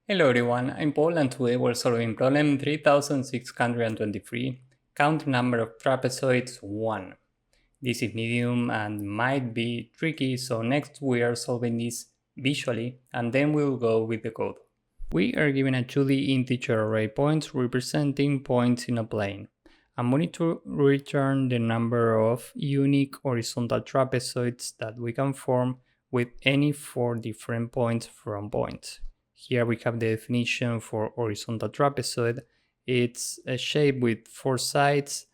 Hello everyone, I'm Paul and today we're solving problem 3623. Count number of trapezoids 1. This is medium and might be tricky, so next we are solving this visually and then we'll go with the code. We are given a 2D integer array points representing points in a plane. And we need to return the number of unique horizontal trapezoids that we can form with any 4 different points from points. Here we have the definition for horizontal trapezoid. It's a shape with 4 sides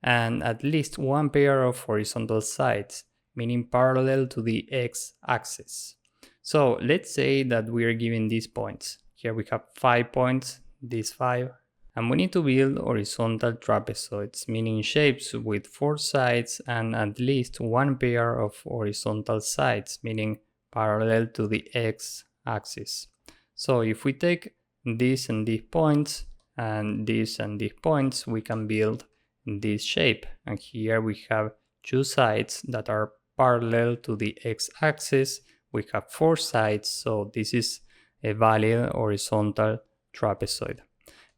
and at least one pair of horizontal sides, meaning parallel to the x-axis. So let's say that we are given these points. Here we have 5 points, these 5. And we need to build horizontal trapezoids, meaning shapes with 4 sides and at least one pair of horizontal sides, meaning parallel to the x-axis. So if we take these and these points and these and these points, we can build this shape. And here we have 2 sides that are parallel to the x-axis. We have 4 sides, so this is a valid horizontal trapezoid.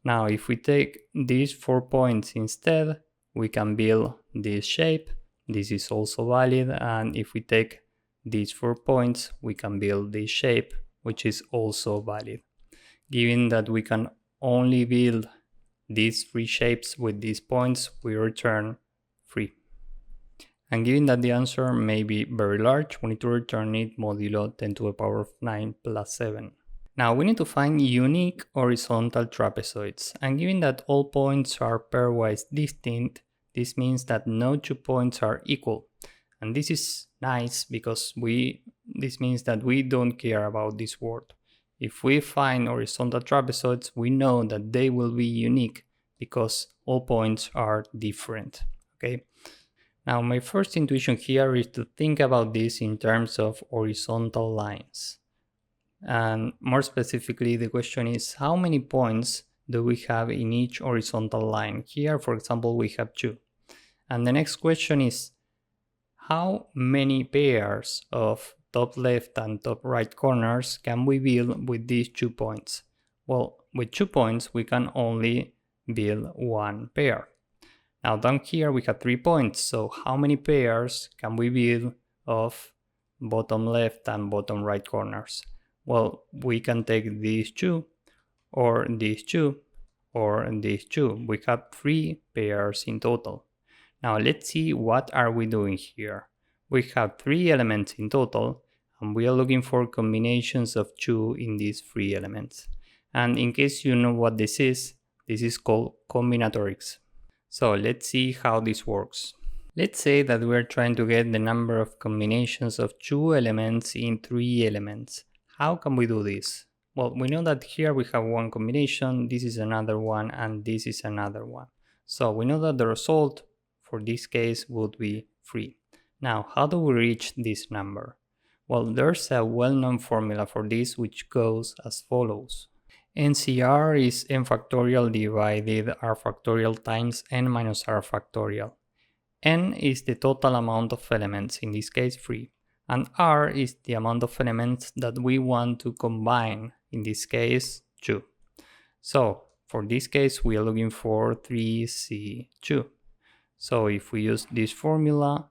Now if we take these 4 points instead, we can build this shape. This is also valid, and if we take these 4 points, we can build this shape, which is also valid. Given that we can only build these 3 shapes with these points, we return 3. And given that the answer may be very large, we need to return it modulo 10 to the power of 9 plus 7. Now we need to find unique horizontal trapezoids, and given that all points are pairwise distinct, this means that no 2 points are equal. And this is nice because this means that we don't care about this word. If we find horizontal trapezoids, we know that they will be unique because all points are different. Okay. Now my first intuition here is to think about this in terms of horizontal lines. And more specifically, the question is how many points do we have in each horizontal line? Here, for example, we have 2. And the next question is how many pairs of top left and top right corners can we build with these 2 points? Well, with 2 points, we can only build 1 pair. Now down here we have 3 points, so how many pairs can we build of bottom left and bottom right corners? Well, we can take these 2, or these 2, or these 2. We have 3 pairs in total. Now let's see what are we doing here. We have 3 elements in total, and we are looking for combinations of 2 in these 3 elements. And in case you know what this is called combinatorics. So let's see how this works. Let's say that we're trying to get the number of combinations of 2 elements in 3 elements. How can we do this? Well, we know that here we have 1 combination, this is another one, and this is another one. So we know that the result for this case would be 3. Now, how do we reach this number? Well, there's a well-known formula for this which goes as follows. NCR is n factorial divided r factorial times n minus r factorial. N is the total amount of elements, in this case 3. And r is the amount of elements that we want to combine, in this case 2. So for this case we are looking for 3c2. So if we use this formula,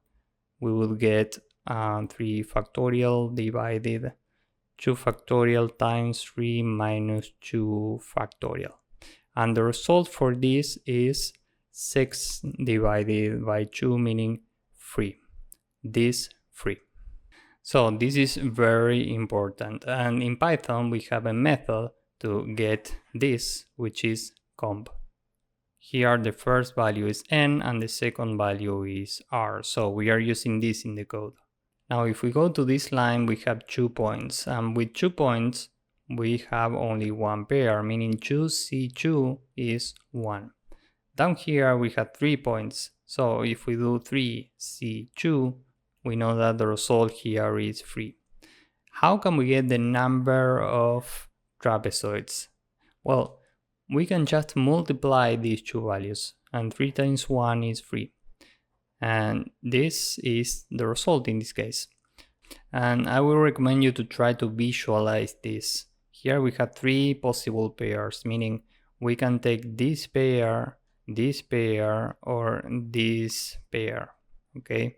we will get 3 factorial divided 2 factorial times 3 minus 2 factorial. And the result for this is 6 divided by 2, meaning 3. This 3. So this is very important. And in Python, we have a method to get this, which is comp. Here the first value is n and the second value is r. So we are using this in the code. Now if we go to this line, we have 2 points. And with 2 points, we have only 1 pair, meaning 2c2 is 1. Down here we have 3 points. So if we do 3c2, we know that the result here is 3. How can we get the number of trapezoids? Well, we can just multiply these 2 values, and 3 times 1 is 3. And this is the result in this case. And I will recommend you to try to visualize this. here we have three possible pairs, meaning we can take this pair, or this pair, okay?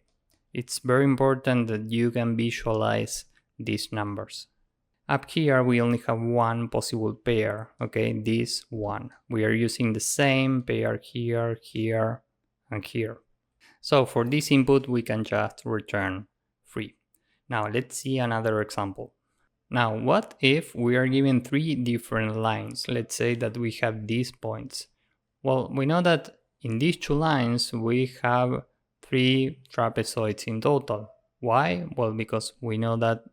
It's very important that you can visualize these numbers. Up here we only have one possible pair, okay, this one. We are using the same pair here, here, and here. So for this input we can just return 3. Now let's see another example. Now what if we are given 3 different lines? Let's say that we have these points. Well, we know that in these 2 lines we have 3 trapezoids in total. Why? Well, because we know that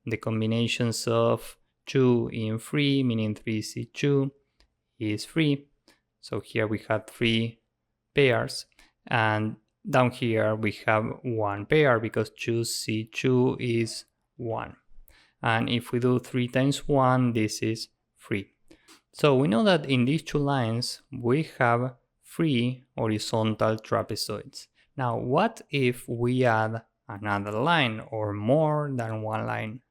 the combinations of 2 in 3, meaning 3C2, is 3. So here we have 3 pairs, and down here we have 1 pair because 2C2 is 1. And if we do 3 times 1, this is 3. So we know that in these 2 lines we have 3 horizontal trapezoids. Now what if we add another line or more than one line?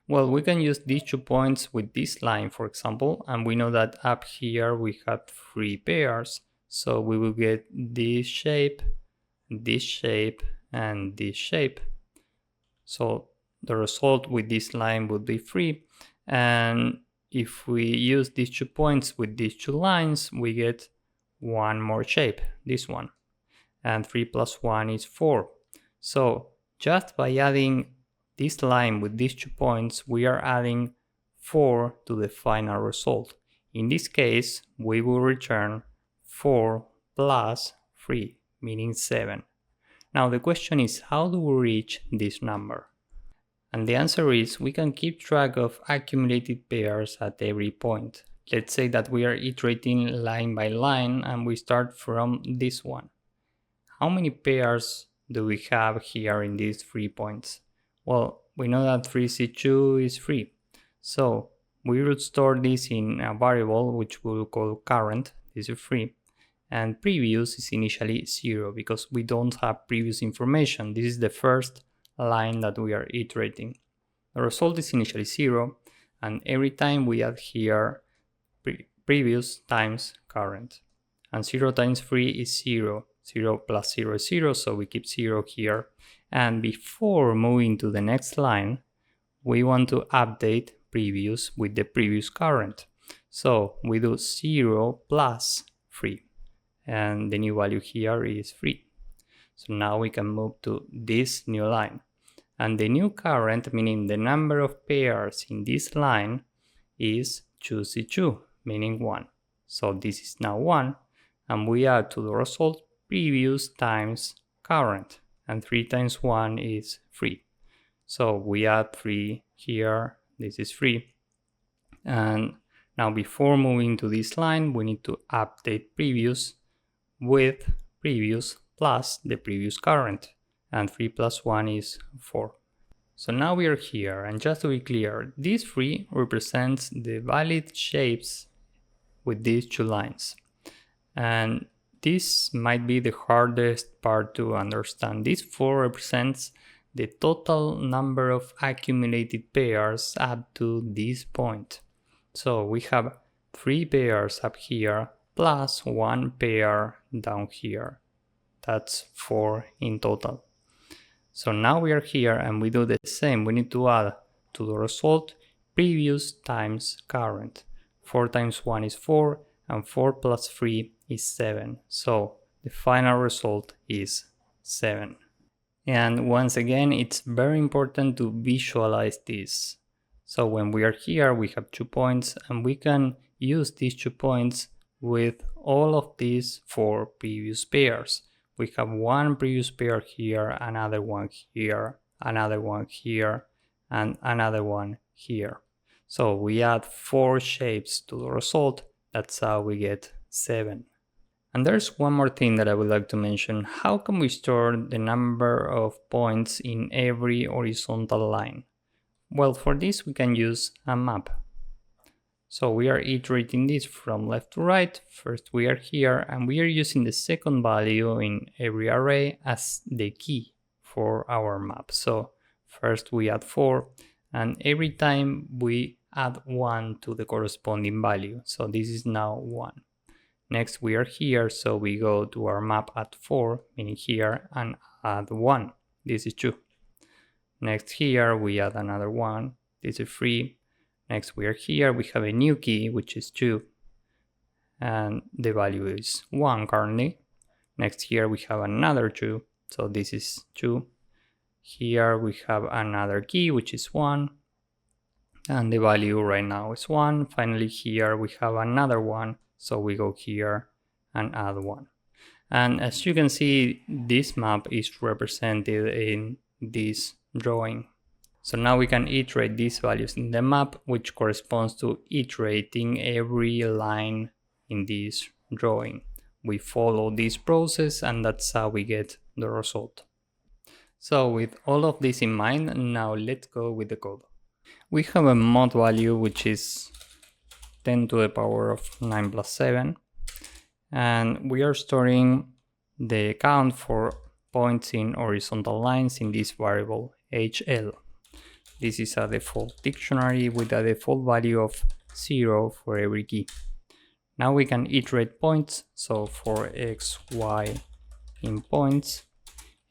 Well, we can use these 2 points with this line, for example, and we know that up here we have 3 pairs. So we will get this shape, and this shape. So the result with this line would be 3. And if we use these 2 points with these 2 lines, we get one more shape, this one. And 3 plus 1 is 4. So just by adding this line with these 2 points, we are adding 4 to the final result. In this case, we will return 4 plus 3, meaning 7. Now the question is, how do we reach this number? And the answer is, we can keep track of accumulated pairs at every point. Let's say that we are iterating line by line and we start from this one. How many pairs do we have here in these 3 points? Well, we know that 3C2 is 3. So we would store this in a variable which we will call current, this is 3. And previous is initially 0 because we don't have previous information. This is the first line that we are iterating. The result is initially 0, and every time we add here previous times current. And 0 times 3 is 0. 0 plus 0 is 0, so we keep 0 here. And before moving to the next line, we want to update previous with the previous current. So we do 0 plus 3, and the new value here is 3. So now we can move to this new line. And the new current, meaning the number of pairs in this line, is 2C2, meaning 1. So this is now 1, and we add to the result previous times current, and 3 times 1 is 3. So we add 3 here, this is 3. And now before moving to this line, we need to update previous with previous plus the previous current, and 3 plus 1 is 4. So now we are here, and just to be clear, this 3 represents the valid shapes with these 2 lines. And this might be the hardest part to understand. This 4 represents the total number of accumulated pairs up to this point. So we have 3 pairs up here plus 1 pair down here. That's 4 in total. So now we are here and we do the same. We need to add to the result previous times current. 4 times 1 is 4, and 4 plus 3 is 7. So the final result is 7. And once again, it's very important to visualize this. So when we are here, we have 2 points, and we can use these 2 points with all of these 4 previous pairs. We have 1 previous pair here, another one here, another one here, and another one here. So we add 4 shapes to the result. That's how we get 7. And there's one more thing that I would like to mention. How can we store the number of points in every horizontal line? Well, for this we can use a map. So we are iterating this from left to right. First we are here, and we are using the second value in every array as the key for our map. So first we add 4, and every time we add 1 to the corresponding value. So this is now 1. Next we are here, so we go to our map at 4, meaning here, and add 1. This is 2. Next here we add another 1. This is 3. Next we are here, we have a new key, which is 2. And the value is 1 currently. Next here we have another 2, so this is 2. Here we have another key, which is 1. And the value right now is 1. Finally here we have another 1, so we go here and add 1. And as you can see, this map is represented in this drawing. So now we can iterate these values in the map, which corresponds to iterating every line in this drawing. We follow this process and that's how we get the result. So with all of this in mind, now let's go with the code. We have a mod value which is 10 to the power of 9 plus 7. And we are storing the count for points in horizontal lines in this variable HL. This is a default dictionary with a default value of 0 for every key. Now we can iterate points, so for x, y in points,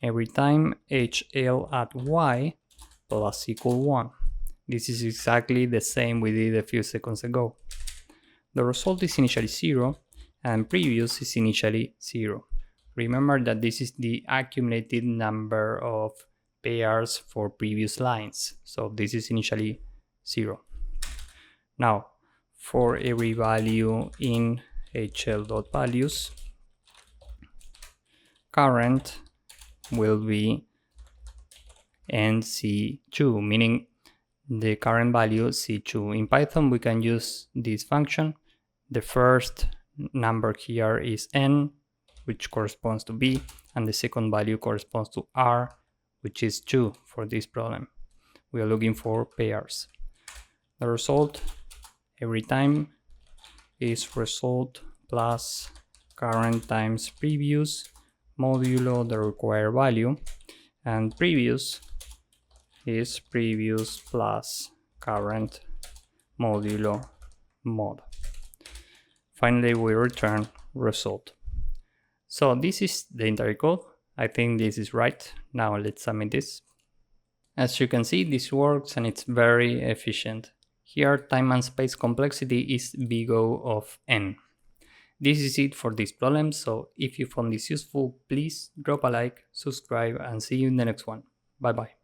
every time HL at y plus equal 1. This is exactly the same we did a few seconds ago. The result is initially 0 and previous is initially 0. Remember that this is the accumulated number of pairs for previous lines, so this is initially 0. Now for every value in HL.values, current will be nc2, meaning the current value c2. In Python we can use this function. The first number here is n, which corresponds to b, and the second value corresponds to r, which is 2 for this problem. We are looking for pairs. The result every time is result plus current times previous modulo the required value, and previous is previous plus current modulo mod. Finally we return result. So this is the entire code. I think this is right. Now let's submit this. As you can see, this works and it's very efficient. Here time and space complexity is big O of n. This is it for this problem, so if you found this useful, please drop a like, subscribe, and see you in the next one. Bye bye.